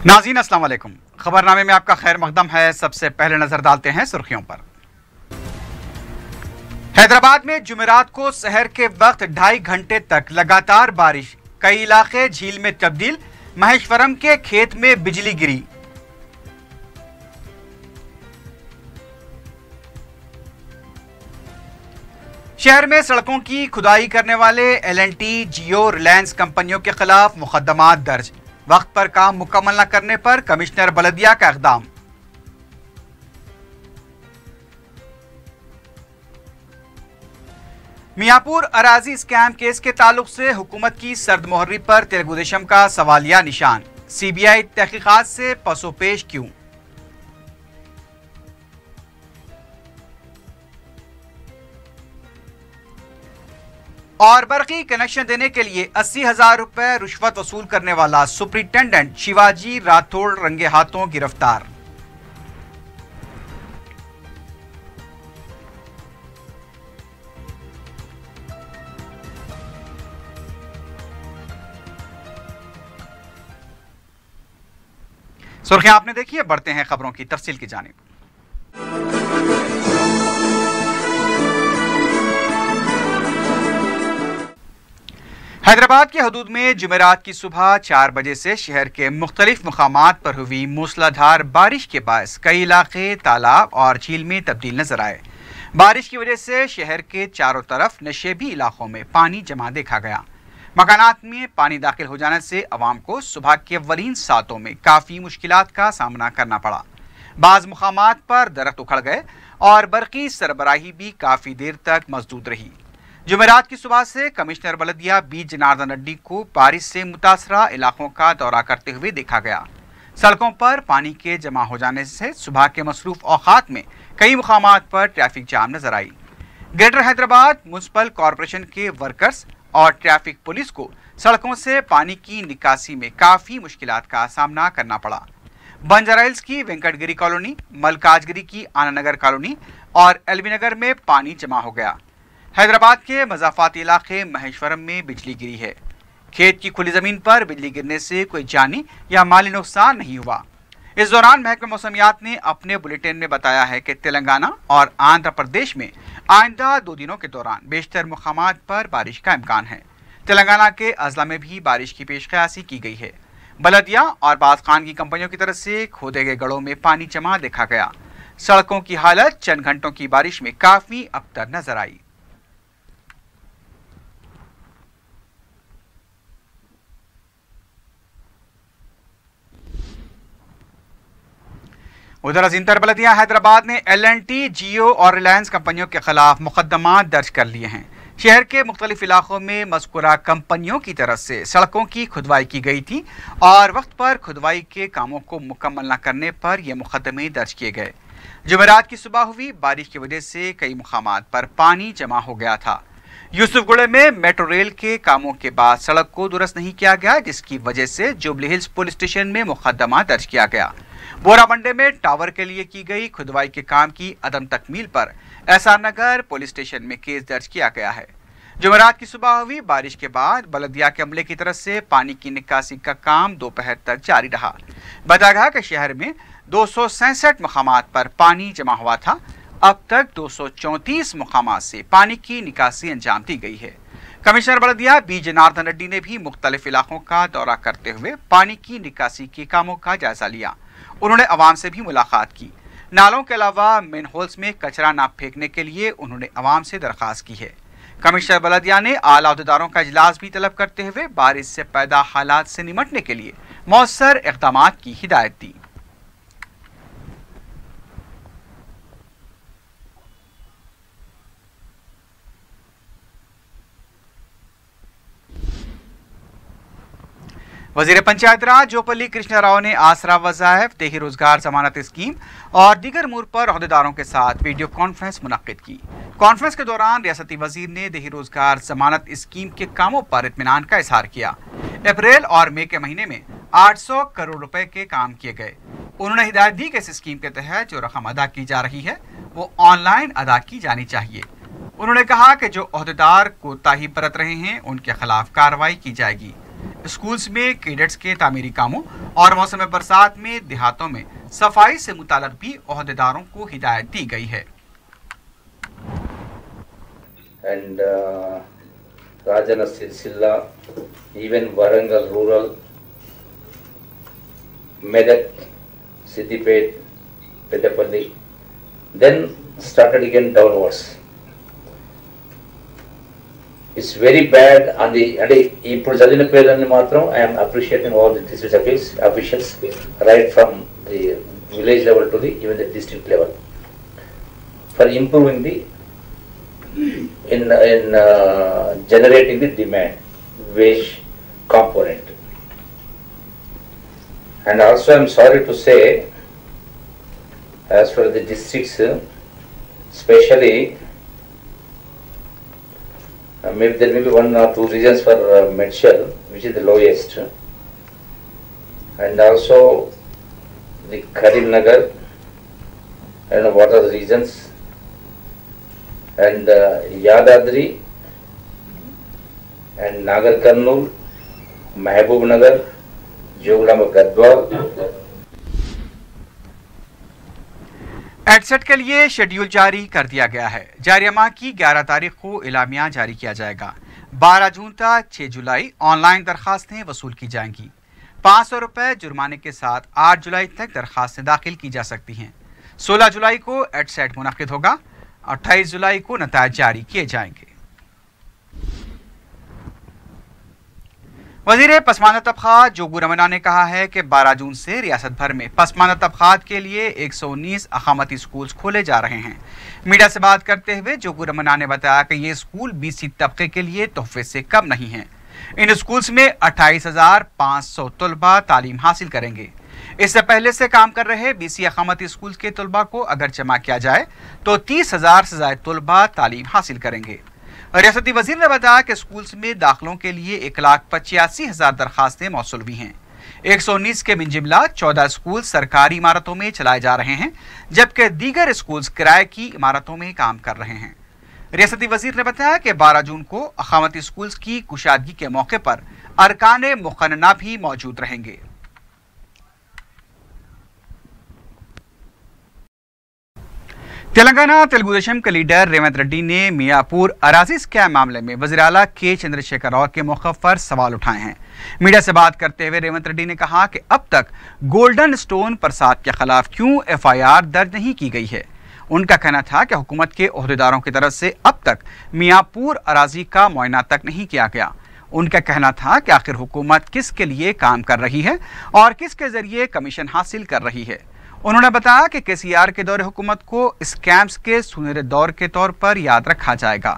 नाज़रीन अस्सलाम वालेकुम। खबरनामे में आपका खैर मकदम है। सबसे पहले नजर डालते हैं सुर्खियों पर। हैदराबाद में जुमेरात को सहर के वक्त 2.5 घंटे तक लगातार बारिश, कई इलाके झील में तब्दील। महेश्वरम के खेत में बिजली गिरी। शहर में सड़कों की खुदाई करने वाले L&T, जियो, रिलायंस कंपनियों के खिलाफ मुकदमा दर्ज। वक्त पर काम मुकम्मल न करने पर कमिश्नर बलदिया का इक़दाम। मियापुर अराजी स्कैम केस के ताल्लुक से हुकूमत की सर्द मोहर्री पर तेलुगु देशम का सवालिया निशान। CBI तहकीकात से पसोपेश क्यों? और बरकी कनेक्शन देने के लिए 80,000 रुपए रिश्वत वसूल करने वाला सुपरिटेंडेंट शिवाजी राठौड़ रंगे हाथों गिरफ्तार। सुर्खियां आपने देखी है, बढ़ते हैं खबरों की तफसील की जानिब। हैदराबाद के हदूद में जुमेरात की सुबह 4 बजे से शहर के मुख्तलिफ मुकामात पर हुई मूसलाधार बारिश के बायस कई इलाके तालाब और झील में तब्दील नजर आए। बारिश की वजह से शहर के चारों तरफ नशेबी इलाकों में पानी जमा देखा गया। मकानात में पानी दाखिल हो जाने से अवाम को सुबह के अव्वलीन सातों में काफ़ी मुश्किलात का सामना करना पड़ा। बाज़ मुकामात पर दरख्त उखड़ गए और बरकी सरबराही भी काफ़ी देर तक मसदूद रही। जुमेरात की सुबह से कमिश्नर बलदिया बी जनार्दन रेड्डी को बारिश से मुतासरा इलाकों का दौरा करते हुए देखा गया। सड़कों पर पानी के जमा हो जाने से सुबह के मसरूफ औकात में कई मुकामात पर ट्रैफिक जाम नजर आई। ग्रेटर हैदराबाद म्युनिसिपल कॉरपोरेशन के वर्कर्स और ट्रैफिक पुलिस को सड़कों से पानी की निकासी में काफ़ी मुश्किलात का सामना करना पड़ा। बंजारा हिल्स की वेंकटगिरी कॉलोनी, मलकाजगिरी की आनंदनगर कॉलोनी और एलबी नगर में पानी जमा हो गया। हैदराबाद के मज़ाफ़ाती इलाके महेश्वरम में बिजली गिरी है। खेत की खुली ज़मीन पर बिजली गिरने से कोई जानी या माली नुकसान नहीं हुआ। इस दौरान महकमा मौसमियात ने अपने बुलेटिन में बताया है कि तेलंगाना और आंध्र प्रदेश में आइंदा 2 दिनों के दौरान बेशतर मुकामात पर बारिश का इम्कान है। तेलंगाना के अजला में भी बारिश की पेशकयासी की गई है। बलदिया और बाज़ खान की कंपनियों की तरफ से खोदे गए गढ़ों में पानी जमा देखा गया। सड़कों की हालत चंद घंटों की बारिश में काफ़ी अबतर नजर आई। उधर अजीमतर बलदिया हैदराबाद ने L&T, जियो और रिलायंस कंपनियों के खिलाफ मुकदमा दर्ज कर लिए हैं। शहर के मुख्तलिफ इलाकों में मज़कूरा कंपनियों की तरफ से सड़कों की खुदवाई की गई थी और वक्त पर खुदवाई के कामों को मुकम्मल न करने पर यह मुकदमे दर्ज किए गए। जुमेरात की सुबह हुई बारिश की वजह से कई मुकामात पर पानी जमा हो गया था। यूसुफगुड़े में मेट्रो रेल के कामों के बाद सड़क को दुरुस्त नहीं किया गया, जिसकी वजह से जुबली हिल्स पुलिस स्टेशन में मुकदमा दर्ज किया गया। बोरामंडे में टावर के लिए की गई खुदवाई के काम की अदम तकमील पर SR नगर पुलिस स्टेशन में केस दर्ज किया गया है। जुमेरात की सुबह हुई बारिश के बाद बलदिया के अमले की तरफ से पानी की निकासी का काम दोपहर तक जारी रहा। बताया गया कि शहर में 267 मुकामात पर पानी जमा हुआ था। अब तक 234 मुकामात से पानी की निकासी अंजाम दी गई है। कमिश्नर बलदिया बी जनार्दन रेड्डी ने भी मुख्तलिफ इलाकों का दौरा करते हुए पानी की निकासी के कामों का जायजा लिया। उन्होंने अवाम से भी मुलाकात की। नालों के अलावा मेन होल्स में कचरा न फेंकने के लिए उन्होंने अवाम से दरख्वास्त की है। कमिश्नर बलदिया ने आला अहदेदारों का इजलास भी तलब करते हुए बारिश से पैदा हालात से निमटने के लिए मौसर इक़दाम की हिदायत दी। वजीर पंचायत राज जोपल्ली कृष्णा राव ने आसरा वज़ाइफ, देही रोजगार जमानत स्कीम और दीगर अमूर पर अहदेदारों के साथ वीडियो कॉन्फ्रेंस मुनक्किद की। कॉन्फ्रेंस के दौरान रियासती वजीर ने देही रोजगार जमानत स्कीम के कामों पर इत्मीनान का इजहार किया। अप्रैल और मई के महीने में 800 करोड़ रुपए के काम किए गए। उन्होंने हिदायत दी कि इस स्कीम के तहत जो रकम अदा की जा रही है वो ऑनलाइन अदा की जानी चाहिए। उन्होंने कहा कि जो अहदेदार कोताही बरत रहे हैं उनके खिलाफ कार्रवाई की जाएगी। स्कूल्स में कैडेट्स के तामीरी कामों और मौसम बरसात में देहातों में सफाई से मुताल्लिक़ भी ओहदेदारों को हिदायत दी गई है। And Rajana Silsilla, even Warangal rural, Medak, Siddipet, Peddapalli, then started again downwards. It's very bad on the ఇప్పుడు చదివిన పేర్లని మాత్రం I am appreciating all the district officials right from the village level to the even the district level for improving the in generating the demand wage component. And also I am sorry to say, as for the districts, especially maybe there may be 1 or 2 regions for Medshal, which is the lowest, and also the Karimnagar. I don't know what are the regions, and Yadadri, and Nagar Karnool, Mahbub Nagar, Jogdama Gadwal. Ad set के लिए schedule जारी कर दिया गया है। जारी माह की 11 तारीख को इलामिया जारी किया जाएगा। 12 जून तक 6 जुलाई ऑनलाइन दरखास्तें वसूल की जाएंगी। 500 रुपए जुर्माने के साथ 8 जुलाई तक दरखास्तें दाखिल की जा सकती हैं। 16 जुलाई को एडसेट मुनक्किद होगा। 28 जुलाई को नतायज जारी किए जाएंगे। वज़ीर पसमानदा तबक़ात जोगू रमना ने कहा है कि 12 जून से रियासत भर में पसमानदा तबक़ात के लिए 119 अक़ामती स्कूल्स खोले जा रहे हैं। मीडिया से बात करते हुए जोगू रमना ने बताया कि ये स्कूल BC तबके के लिए तोहफे से कम नहीं हैं। इन स्कूल्स में 28,500 तलबा तालीम हासिल करेंगे। इससे पहले से काम कर रहे BC अक़ामती स्कूल के तलबा को अगर जमा किया जाए तो 30,000 से ज़ायद तलबा तालीम हासिल करेंगे। रियासती वजीर ने बताया कि स्कूल्स में दाखिलों के लिए 1,85,000 दरखास्तें मौसूल हुई हैं। 119 के मिनजिमला 14 स्कूल सरकारी इमारतों में चलाए जा रहे हैं, जबकि दीगर स्कूल्स किराए की इमारतों में काम कर रहे हैं। रियासती वजीर ने बताया कि 12 जून को अक़ामती स्कूल्स की कुशादगी के मौके पर अरकान मुक़न्ना भी मौजूद रहेंगे। तेलंगाना तेलुगु देशम के लीडर रेवंत रेड्डी ने मियापुर अराजी स्कैम मामले में वज़ीर आला के चंद्रशेखर राव के मौक़िफ़ पर सवाल उठाए हैं। मीडिया से बात करते हुए रेवंत रेड्डी ने कहा कि अब तक गोल्डन स्टोन प्रसाद के खिलाफ क्यों FIR दर्ज नहीं की गई है। उनका कहना था कि हुकूमत के ओहदेदारों की तरफ से अब तक मियापुर अराजी का मुआयना तक नहीं किया गया। उनका कहना था कि आखिर हुकूमत किसके लिए काम कर रही है और किसके जरिए कमीशन हासिल कर रही है। उन्होंने बताया कि KCR के दौरे हुकूमत को स्कैम्स के सुनहरे दौर के तौर पर याद रखा जाएगा।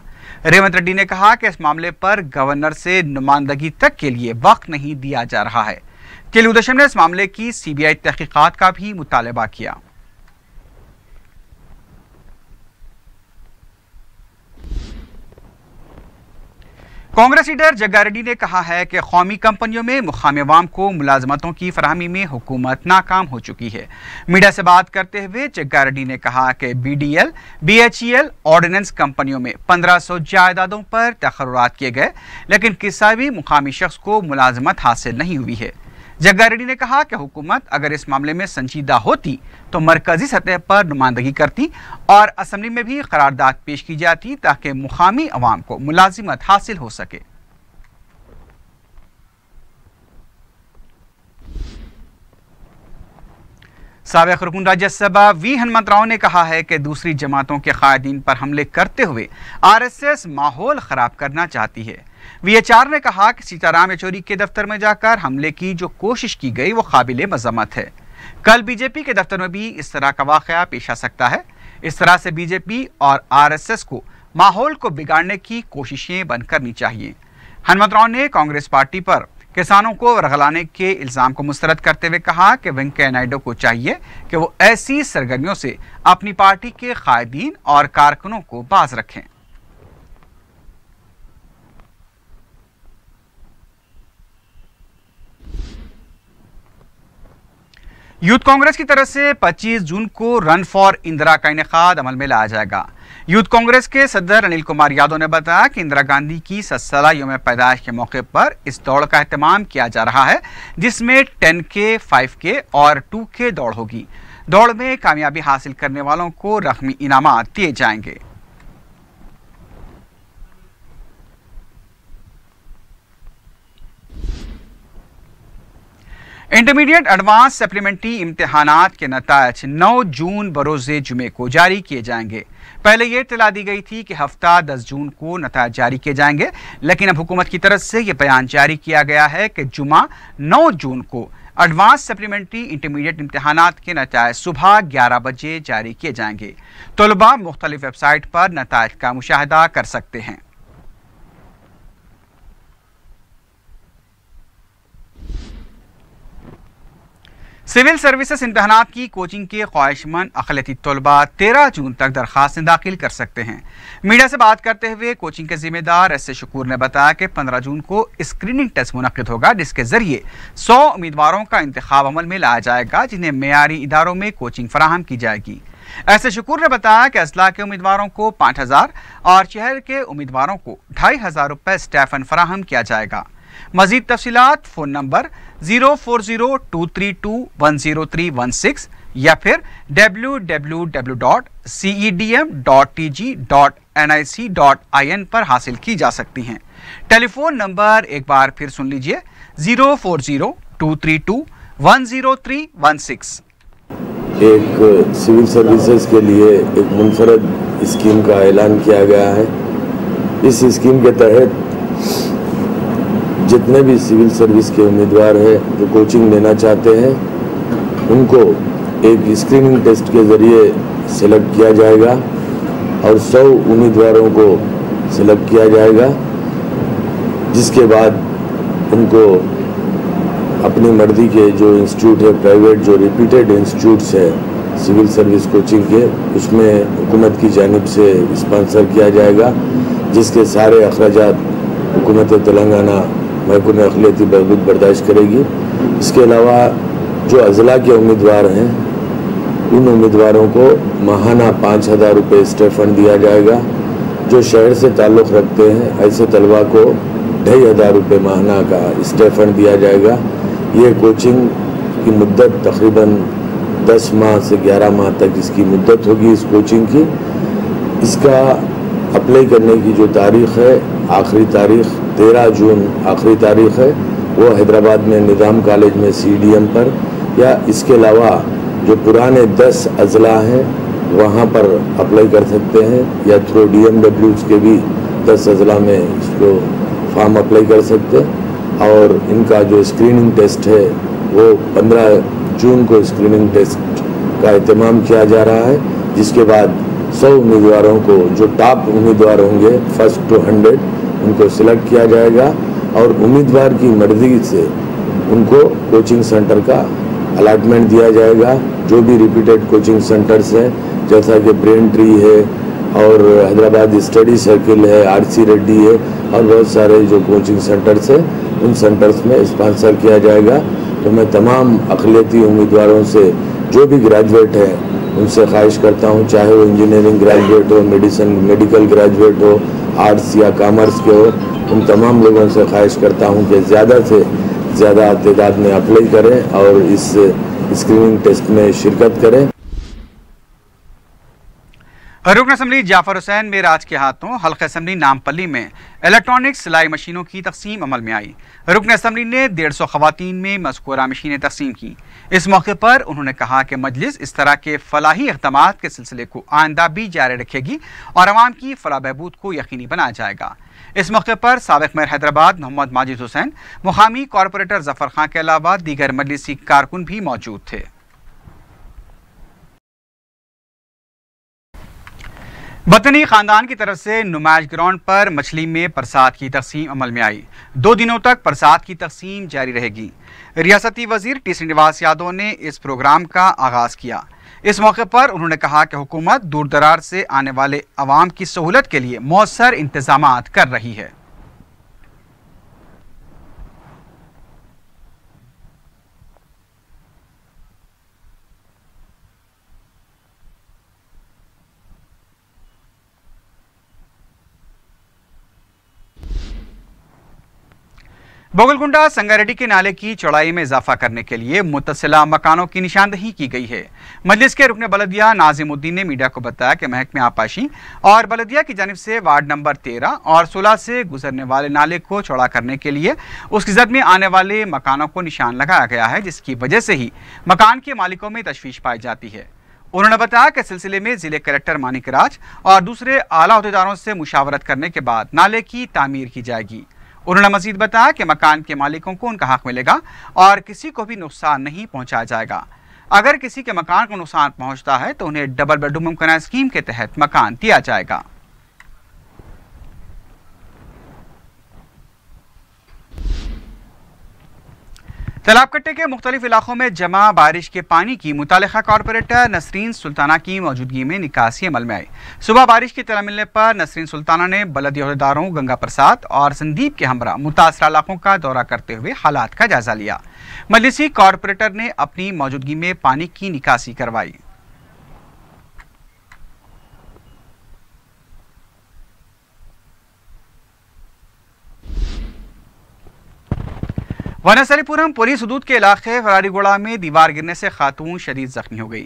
रेवंत रेड्डी ने कहा कि इस मामले पर गवर्नर से नुमाइंदगी तक के लिए वक्त नहीं दिया जा रहा है। तेलुगु देशम ने इस मामले की CBI तहकीकात का भी मुतालबा किया। कांग्रेस लीडर जग्गा रेड्डी ने कहा है कि कौमी कंपनियों में मुकामी अवाम को मुलाजमतों की फराहमी में हुकूमत नाकाम हो चुकी है। मीडिया से बात करते हुए जग्गा रेड्डी ने कहा कि BDL, BHEL ऑर्डिनेंस कंपनियों में 1500 जायदादों पर तकर्रुरात किए गए, लेकिन किसी भी मुकामी शख्स को मुलाजमत हासिल नहीं हुई है। जग्गा रेड्डी ने कहा कि हुकूमत अगर इस मामले में संजीदा होती तो मरकजी सतह पर नुमाइंदगी करती और असम्बली में भी करारदाद पेश की जाती ताकि मुकामी अवाम को मुलाजिमत हासिल हो सके। साबिक़ रुकन राज्यसभा V हनुमंतराव ने कहा है कि दूसरी जमातों के कायदीन पर हमले करते हुए RSS माहौल खराब करना चाहती है। VHR ने कहा कि सीताराम येचुरी के दफ्तर में जाकर हमले की जो कोशिश की गई वो काबिले मजम्मत है। कल BJP के दफ्तर में भी इस तरह का वाक़या पेश आ सकता है। इस तरह से BJP और RSS को माहौल को बिगाड़ने की कोशिशें बंद करनी चाहिए। हनुमंतराव ने कांग्रेस पार्टी पर किसानों को वरगलाने के इल्ज़ाम को मुस्तरद करते हुए कहा कि वेंकैया नायडू को चाहिए कि वो ऐसी सरगर्मियों से अपनी पार्टी के कायदीन और कारकुनों को बाज रखें। यूथ कांग्रेस की तरफ से 25 जून को रन फॉर इंदिरा का इनेकाद अमल में लाया जाएगा। यूथ कांग्रेस के सदर अनिल कुमार यादव ने बताया कि इंदिरा गांधी की 70 यौम पैदाइश के मौके पर इस दौड़ का एहतमाम किया जा रहा है, जिसमें 10K, 5K और 2K दौड़ होगी। दौड़ में कामयाबी हासिल करने वालों को रकमी इनामात दिए जाएंगे। इंटरमीडिएट एडवांस सप्लीमेंट्री इम्तिहानात के नतायज 9 जून बरोज़े जुमे को जारी किए जाएंगे। पहले ये इत्तला दी गई थी कि हफ्ता 10 जून को नतायज जारी किए जाएंगे, लेकिन अब हुकूमत की तरफ से यह बयान जारी किया गया है कि जुमा 9 जून को एडवांस सप्लीमेंट्री इंटरमीडिएट इम्तिहानात के नतायज सुबह 11 बजे जारी किए जाएंगे। तलबा मुख्तलिफ वेबसाइट पर नतायज का मुशाहिदा कर सकते हैं। सिविल सर्विसेज इम्तहानात की कोचिंग के ख्वाहिशमंद अक़लियती तलबा 13 जून तक दरखास्तें दाखिल कर सकते हैं। मीडिया से बात करते हुए कोचिंग के जिम्मेदार एस शकूर ने बताया कि 15 जून को स्क्रीनिंग टेस्ट मुनक्किद होगा, जिसके जरिए 100 उम्मीदवारों का इंतखाब अमल में लाया जाएगा, जिन्हें मेयारी इदारों में कोचिंग फराहम की जाएगी। एस शकूर ने बताया कि अजला के उम्मीदवारों को 5000 और शहर के उम्मीदवारों को 2500 रुपये स्टाइपेंड फराहम किया जाएगा। मजीद तफसीलात फ़ोन नंबर 0402321016 या फिर www.cedm.tg.nic.in पर हासिल की जा सकती हैं। टेलीफोन नंबर एक बार फिर सुन लीजिए 0402321016। एक सिविल सर्विसेज के लिए एक मुनफरद स्कीम का ऐलान किया गया है। इस स्कीम के तहत जितने भी सिविल सर्विस के उम्मीदवार हैं जो कोचिंग लेना चाहते हैं, उनको एक स्क्रीनिंग टेस्ट के ज़रिए सेलेक्ट किया जाएगा और 100 उम्मीदवारों को सेलेक्ट किया जाएगा, जिसके बाद उनको अपनी मर्जी के जो इंस्टीट्यूट है, प्राइवेट जो रिपीटेड इंस्टीट्यूट्स है सिविल सर्विस कोचिंग के, उसमें हुकूमत की जानिब से स्पॉन्सर किया जाएगा, जिसके सारे अखराजात हुकूमत तेलंगाना महकूम अक़लियती बहबूद बर्दाश्त करेगी। इसके अलावा जो अजला के उम्मीदवार हैं, उन उम्मीदवारों को माहाना 5000 रुपये स्टाइपेंड दिया जाएगा। जो शहर से ताल्लुक़ रखते हैं, ऐसे तलबा को 2500 रुपये माहाना का स्टाइपेंड दिया जाएगा। ये कोचिंग की मुद्दत तकरीबन 10 माह से 11 माह तक इसकी मुद्दत होगी इस कोचिंग की। इसका अप्लाई करने की जो तारीख़ है, आखिरी तारीख़ 13 जून आखिरी तारीख़ है। वो हैदराबाद में निज़ाम कॉलेज में CDM पर, या इसके अलावा जो पुराने 10 अजला हैं वहाँ पर अप्लाई कर सकते हैं, या थ्रू DMWs के भी 10 अजला में इसको फॉर्म अप्लाई कर सकते हैं। और इनका जो स्क्रीनिंग टेस्ट है वो 15 जून को स्क्रीनिंग टेस्ट का एहतमाम किया जा रहा है, जिसके बाद 100 उम्मीदवारों को, जो टॉप उम्मीदवार होंगे 1st to 100, उनको सिलेक्ट किया जाएगा और उम्मीदवार की मर्जी से उनको कोचिंग सेंटर का अलाटमेंट दिया जाएगा। जो भी रिपीटेड कोचिंग सेंटर्स हैं, जैसा कि ब्रेन ट्री है और हैदराबाद स्टडी सर्किल है, RC रेड्डी है और बहुत सारे जो कोचिंग सेंटर्स हैं, उन सेंटर्स में स्पॉन्सर किया जाएगा। तो मैं तमाम अक़लियती उम्मीदवारों से, जो भी ग्रेजुएट हैं, उनसे ख्वाहिश करता हूँ, चाहे वो इंजीनियरिंग ग्रेजुएट हो, मेडिकल ग्रेजुएट हो, आर्ट्स या कॉमर्स के हो, उन तमाम लोगों से ख्वाहिश करता हूँ कि ज़्यादा से ज़्यादा तादाद में अप्लाई करें और इस स्क्रीनिंग टेस्ट में शिरकत करें। रुकन असम्बली जाफर हुसैन मेराज के हाथों हल्का असम्बली नामपल्ली में इलेक्ट्रॉनिक सिलाई मशीनों की तकसीम अमल में आई। रुकन असम्बली ने 150 खवातीन में मज़कूरा मशीनें तकसीम की। इस मौके पर उन्होंने कहा कि मजलिस इस तरह के फलाही इक़दामात के सिलसिले को आइंदा भी जारी रखेगी और अवाम की फलाह बहबूद को यकीनी बनाया जाएगा। इस मौके पर साबिक़ मेयर हैदराबाद मोहम्मद माजिद हुसैन, मुकामी कॉरपोरेटर जफर खां के अलावा दीगर मजलिसी कारकुन भी मौजूद थे। वतनी खानदान की तरफ से नुमाइश ग्राउंड पर मछली में प्रसाद की तकसीम अमल में आई। 2 दिनों तक प्रसाद की तकसीम जारी रहेगी। रियासती वजीर टी श्रीनिवास यादव ने इस प्रोग्राम का आगाज किया। इस मौके पर उन्होंने कहा कि हुकूमत दूर दराज से आने वाले अवाम की सहूलत के लिए मौसर इंतजामात कर रही है। बोगलकुंडा संगारेड्डी के नाले की चौड़ाई में इजाफा करने के लिए मुत्तसिला मकानों की निशानदही की गई है। मजलिस के रुकन बलदिया नाजिमुद्दीन ने मीडिया को बताया कि महकमे आपाशी और बलदिया की जानिब से वार्ड नंबर 13 और 16 से गुजरने वाले नाले को चौड़ा करने के लिए उसकी जद में आने वाले मकानों को निशान लगाया गया है, जिसकी वजह से ही मकान के मालिकों में तशवीश पाई जाती है। उन्होंने बताया कि सिलसिले में जिले कलेक्टर मानिक राज और दूसरे आला अहदेदारों से मुशावरत करने के बाद नाले की तामीर की जाएगी। उन्होंने मजीद बताया कि मकान के मालिकों को उनका हक मिलेगा और किसी को भी नुकसान नहीं पहुंचाया जाएगा। अगर किसी के मकान को नुकसान पहुंचता है तो उन्हें डबल बेडरूम मुमकिन स्कीम के तहत मकान दिया जाएगा। तालाबकट्टे के मुख्तलिफ इलाकों में जमा बारिश के पानी की मुतालिका कॉरपोरेटर नसरीन सुल्ताना की मौजूदगी में निकासी अमल में आई। सुबह बारिश की इत्तला मिलने पर नसरीन सुल्ताना ने बलदी अहदेदारों गंगा प्रसाद और संदीप के हमरा मुतासरा इलाकों का दौरा करते हुए हालात का जायजा लिया। मजलिसी कॉरपोरेटर ने अपनी मौजूदगी में पानी की निकासी करवाई। वनसलीपुरम पुलिस हदूद के इलाके फरारीगोड़ा में दीवार गिरने से खातून शदीद जख्मी हो गई।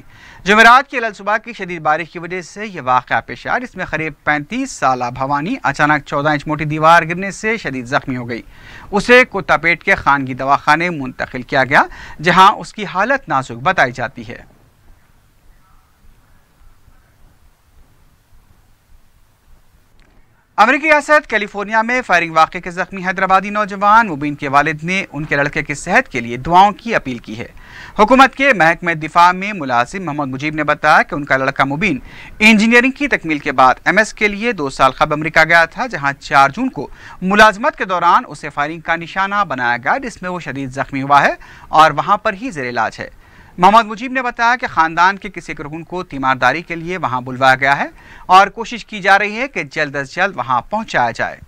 जुमेरात की अलसुबह की शदीद बारिश की वजह से यह वाक़या पेश आया, जिसमें करीब 35 साला भवानी अचानक 14 इंच मोटी दीवार गिरने से शदीद जख्मी हो गई। उसे कुत्तापेट के खानगी दवाखाने मुंतकिल किया गया, जहां उसकी हालत नाजुक बताई जाती है। अमेरिकी रियासत कैलिफोर्निया में फायरिंग वाक़े के जख्मी हैदराबादी नौजवान मुबीन के वालिद ने उनके लड़के की सेहत के लिए दुआओं की अपील की है। हुकूमत के महकमे दिफा में मुलाजिम मोहम्मद मुजीब ने बताया कि उनका लड़का मुबीन इंजीनियरिंग की तकमील के बाद MS के लिए 2 साल कबल अमेरिका गया था, जहां 4 जून को मुलाजमत के दौरान उसे फायरिंग का निशाना बनाया गया, जिसमें वो शदीद जख्मी हुआ है और वहां पर ही जेर इलाज है। मोहम्मद मुजीब ने बताया कि खानदान के किसी रुकन को तीमारदारी के लिए वहां बुलवाया गया है और कोशिश की जा रही है कि जल्द अज जल्द वहां पहुंचाया जाए।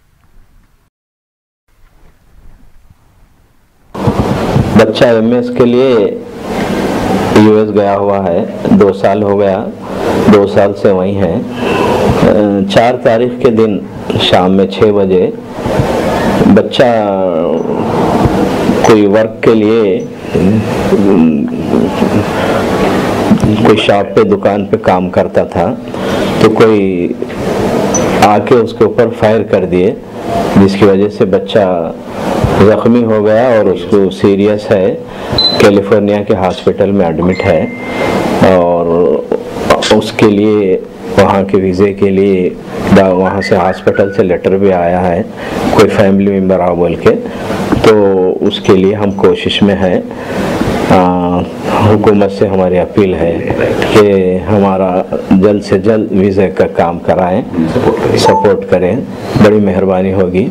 बच्चा MS के लिए US गया हुआ है, 2 साल हो गया, 2 साल से वहीं है। 4 तारीख के दिन शाम में 6 बजे बच्चा कोई वर्क के लिए कोई शॉप पे दुकान पे काम करता था, तो कोई आके उसके ऊपर फायर कर दिए, जिसकी वजह से बच्चा जख्मी हो गया और उसको सीरियस है, कैलिफोर्निया के हॉस्पिटल में एडमिट है और उसके लिए वहाँ के वीज़े के लिए वहाँ से हॉस्पिटल से लेटर भी आया है, कोई फैमिली मेम्बर आ बोल के, तो उसके लिए हम कोशिश में हैं। हुकूमत से हमारी अपील है कि हमारा जल्द से जल्द वीज़े का काम कराएं, सपोर्ट करें, बड़ी मेहरबानी होगी।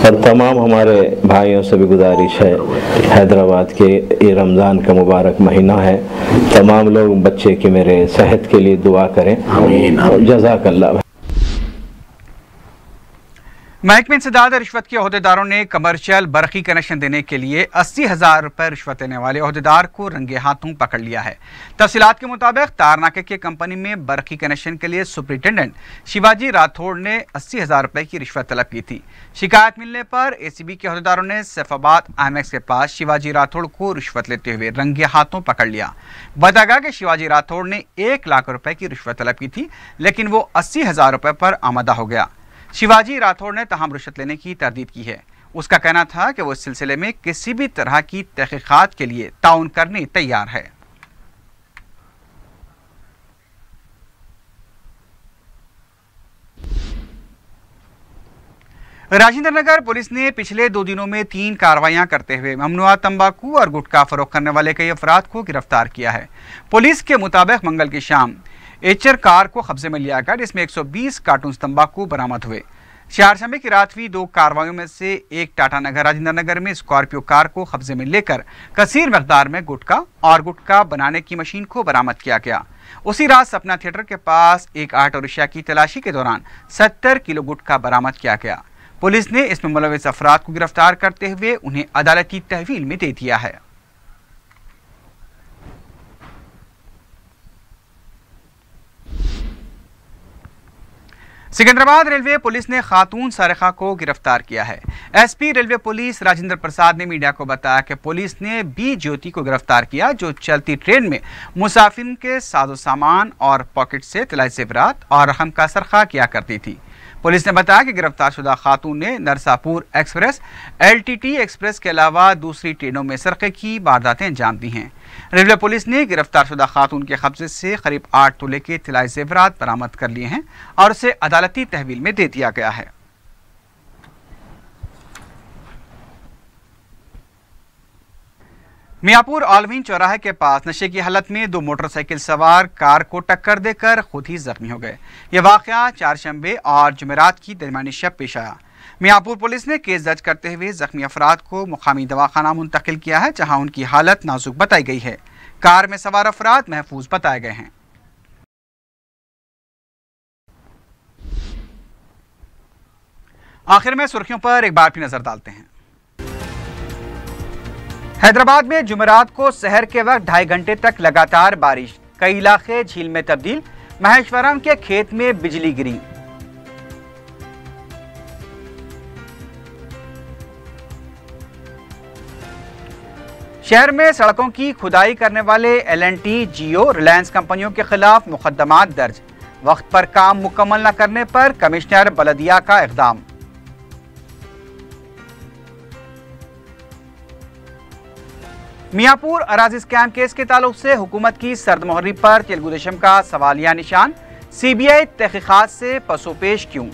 और तमाम हमारे भाइयों से भी गुजारिश है, हैदराबाद के ये रमज़ान का मुबारक महीना है, तमाम लोग बच्चे की मेरे सेहत के लिए दुआ करें। जज़ाकल्लाह। महकमे इंसदाद रिश्वत के अहदेदारों ने कमर्शियल बरकी कनेक्शन देने के लिए 80,000 रुपये रिश्वत देने वाले अहदेदार को रंगे हाथों पकड़ लिया है। तफसीलात के मुताबिक तारनाके की कंपनी में बरकी कनेक्शन के लिए सुपरिटेंडेंट शिवाजी राठौड़ ने 80,000 रुपये की रिश्वत तलब की थी। शिकायत मिलने पर ACB के अहदेदारों ने सैफाबाद IMAX के पास शिवाजी राठौड़ को रिश्वत लेते हुए रंगे हाथों पकड़ लिया। बताया गया कि शिवाजी राठौड़ ने 1 लाख रुपए की रिश्वत तलब की थी, लेकिन वो 80,000 रुपये पर आमदा हो गया। शिवाजी राठौड़ ने तहम रिश्वत लेने की तरदीद की है। उसका कहना था कि वो इस सिलसिले में किसी भी तरह की तहकीकात के लिए ताउन करने तैयार है। राजेंद्र नगर पुलिस ने पिछले 2 दिनों में 3 कार्रवाइयां करते हुए ममनुआ तंबाकू और गुटखा फरोख्त करने वाले कई अफराद को गिरफ्तार किया है। पुलिस के मुताबिक मंगल की शाम एचर कार को कब्जे में लिया गया, जिसमें 120 कार्टून तंबाकू बरामद हुए। शारजह की रात हुई 2 कार्रवाइयों में से एक टाटा नगर राजेंद्र नगर में स्कॉर्पियो कार को कब्जे में लेकर कसीर मकदार में गुटखा और गुटखा बनाने की मशीन को बरामद किया गया। उसी रात सपना थिएटर के पास एक ऑटो रिक्शा की तलाशी के दौरान 70 किलो गुटखा बरामद किया गया। पुलिस ने इसमें मुलविस अफराद को गिरफ्तार करते हुए उन्हें अदालती तहवील में दे दिया है। सिकंदराबाद रेलवे पुलिस ने खातून सारिका को गिरफ्तार किया है। SP railway police Rajendra Prasad ने मीडिया को बताया कि पुलिस ने बी ज्योति को गिरफ्तार किया, जो चलती ट्रेन में मुसाफिरों के साजो सामान और पॉकेट से तलाई जेवरात और रकम का सरखा किया करती थी। पुलिस ने बताया कि गिरफ्तारशुदा खातून ने नरसापुर एक्सप्रेस, LTT एक्सप्रेस के अलावा दूसरी ट्रेनों में सरके की वारदातें अंजाम दी हैं। रेलवे पुलिस ने गिरफ्तारशुदा खातून के कब्जे से करीब 8 तोले के तिलाई जेवरात बरामद कर लिए हैं और उसे अदालती तहवील में दे दिया गया है। मियापुर आलवीन चौराहे के पास नशे की हालत में 2 मोटरसाइकिल सवार कार को टक्कर देकर खुद ही जख्मी हो गए। यह वाकया चारशंबे और जुमेरात की दरमियानी शब पेश आया। मियापुर पुलिस ने केस दर्ज करते हुए जख्मी अफराद को मुकामी दवाखाना मुंतकिल किया है, जहां उनकी हालत नाजुक बताई गई है। कार में सवार अफराद महफूज बताए गए हैं। आखिर में सुर्खियों पर एक बार फिर नजर डालते हैं। हैदराबाद में जुमेरात को सहर के वक्त 2.5 घंटे तक लगातार बारिश, कई इलाके झील में तब्दील, महेश्वरम के खेत में बिजली गिरी। शहर में सड़कों की खुदाई करने वाले L&T, जियो, रिलायंस कंपनियों के खिलाफ मुकदमात दर्ज, वक्त पर काम मुकम्मल न करने पर कमिश्नर बलदिया का इक़दाम। मियापुर अराजी स्कैम केस के ताल्लुक से हुकूमत की सर्दमोहरी पर तेलुगु देशम का सवालिया निशान, CBI तहकीकात से पसोपेश क्यों?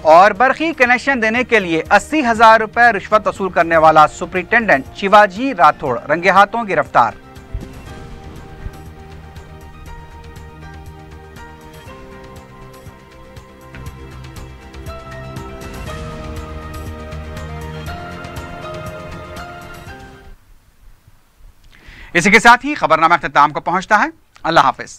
और बरखी कनेक्शन देने के लिए 80,000 रुपए रिश्वत वसूल करने वाला सुपरिटेंडेंट शिवाजी राठौड़ रंगे हाथों गिरफ्तार। इसी के साथ ही खबरनामा अख्ताम को पहुंचता है। अल्लाह हाफिज।